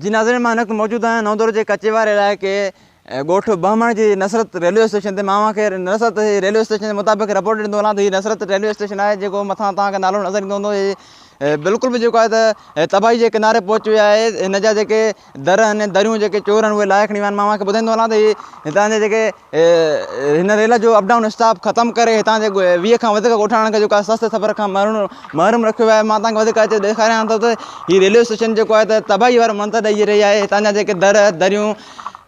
जी नाज़रीन, मां मौजूद आहियां नौदरो जे कचे वारे इलाइक़े ॻोठ बहमण जी नसरत रेलवे स्टेशन ते। मां खे नसरत रेलवे स्टेशन जे मुताबिक़ रिपोर्ट ॾींदो वञा त हीअ नसरत रेलवे स्टेशन आहे जेको मथां तव्हांखे नालो नज़र ईंदो हूंदो। बिल्कुलु बि जेको आहे त तबाही जे किनारे पहुची विया आहे। हिन जा जेके दर आहिनि, दरियूं जेके चोर आहिनि, उहे लाहे खणी विया आहिनि। मां खे ॿुधाईंदो वञा त हितां जे जेके हिन रेल जो अपडाउन स्टाफ ख़तमु करे हितां जे 20 खां वधीक ॻोठाणनि खे जेको आहे सस्ते सफ़र खां महरूम रखियो वियो आहे। मां तव्हांखे वधीक अचे ॾेखारियां थो त हीअ रेलवे स्टेशन जेको आहे त तबाही वारो मंज़र ॾेई रही आहे। हितां जा जेके दर दरियूं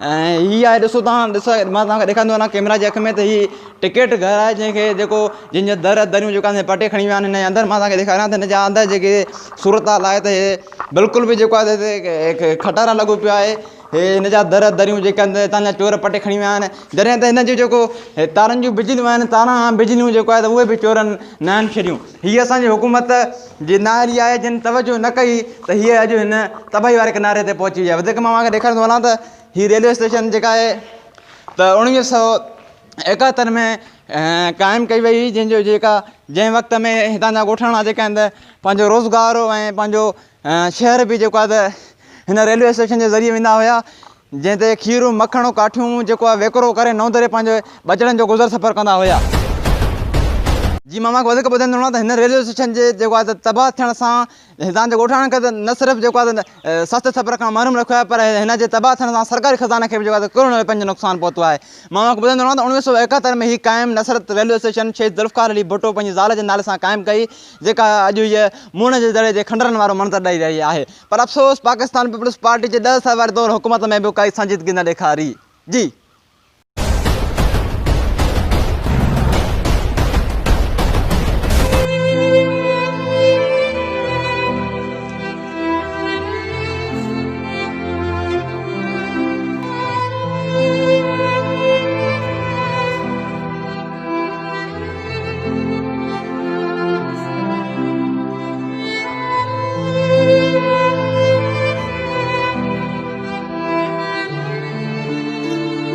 ऐं हीअ आहे, ॾिसो तव्हां, मां तव्हांखे ॾेखारींदो वञा कैमरा जे अख में त हीअ टिकेट घर आहे जंहिंखे जंहिंजा दर दरियूं जेका पटे खणी विया आहिनि। हिन जे अंदरि मां तव्हांखे ॾेखारियां त हिन जे अंदरि जेके सूरतहाल आहे त हे बिल्कुलु बि जेको आहे त खटारा लॻो पियो आहे। हिन जा दर दरियूं जेके आहिनि हितां जा चोर पटे खणी विया आहिनि। जॾहिं त हिन जो जेको तारनि जूं बिजलियूं आहिनि, तारां बिजलियूं जेको आहे त उहे बि चोरनि नाहिनि छॾियूं। हीअ असांजी हुकूमत जी नाअहली आहे जिन तवजो न कई त हीअ अॼु हिन तबाही वारे किनारे ते पहुची वई आहे। वधीक मां तव्हांखे ॾेखारींदो वञा त हीअ रेलवे स्टेशन जेका आहे त 1971 में क़ाइमु कई वई, जंहिं वक़्त में हितां जा ॻोठाणा जेका आहिनि त पंहिंजो रोज़गार ऐं पंहिंजो शहर बि जेको आहे त हिन रेलवे स्टेशन जे ज़रिए वेंदा हुआ, जंहिं ते खीरूं मखणूं काठियूं जेको आहे वेकिरो करे नौदरे पंहिंजे बचड़नि जो गुज़र सफ़र कंदा हुआ। जी मां वधीक ॿुधाईंदो वञा त हिन रेलवे स्टेशन जे जेको आहे त तबाह थियण सां हितां जे ॻोठाणनि खे त न सिर्फ़ु जेको आहे त सस्ते सफ़र खां महरूम रखियो आहे, पर हिन जे तबाह थियण सां सरकारी ख़ज़ाने खे बि जेको आहे त करोड़नि रुपयनि जो नुक़सानु पहुतो आहे। मां ॿुधाईंदो वञा त 1971 में हीअ क़ाइमु नसरत रेलवे स्टेशन शेख ज़ुल्फ़कार अली भुट्टो पंहिंजी ज़ाल जे नाले सां क़ाइमु कई, जेका अॼु हीअ मुअण जे दड़े जे खंडरनि वारो मंज़र ॾेई रही आहे। पर अफ़सोस पाकिस्तान पीपल्स पार्टी जे 10 साल वारे दौर हुकूमत में बि काई संजीदगी न ॾेखारी। जी।